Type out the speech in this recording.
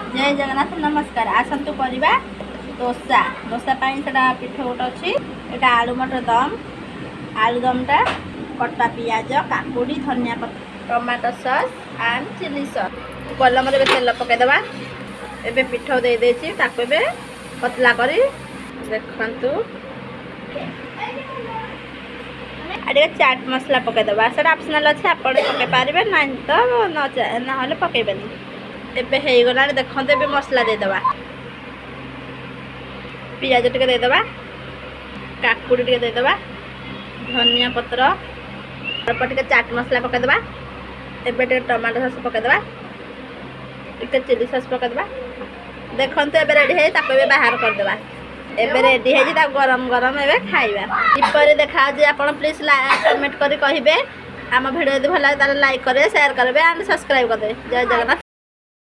जय जगन्नाथ नमस्कार आसतु करवा दोसा दोसा से पिठ गोटे अच्छी यहाँ आलू मटर दम आलू दमटा कटा पियाज काकुड़ी धनिया पत्र tomato sauce and chilli sauce पलम तेल पकईदे ए पिठ दे पतला करी देखु चाट मसला पकईदे से ऑप्शनल अच्छे आप पकई पारे ना तो ना पकईबेनी एबे हो गला देखते ए मसला देदेबा पियाज टे देदेबा काकुड़ी टे देदेबा धनिया पत्र अल्प टे चाट मसला पकईदे एबे टमाटो सॉस पकईदे टे चिली सॉस पकईदे देखते ए रेडी है बाहर करदे एबे रेडी है गरम गरम ए खाइबा किपर देखा आप प्लीज कमेंट करें आम भिडियो यदि भल लगे लाइक करेंगे शेयर करेंगे एंड सब्सक्राइब करेंगे जय जगन्नाथ।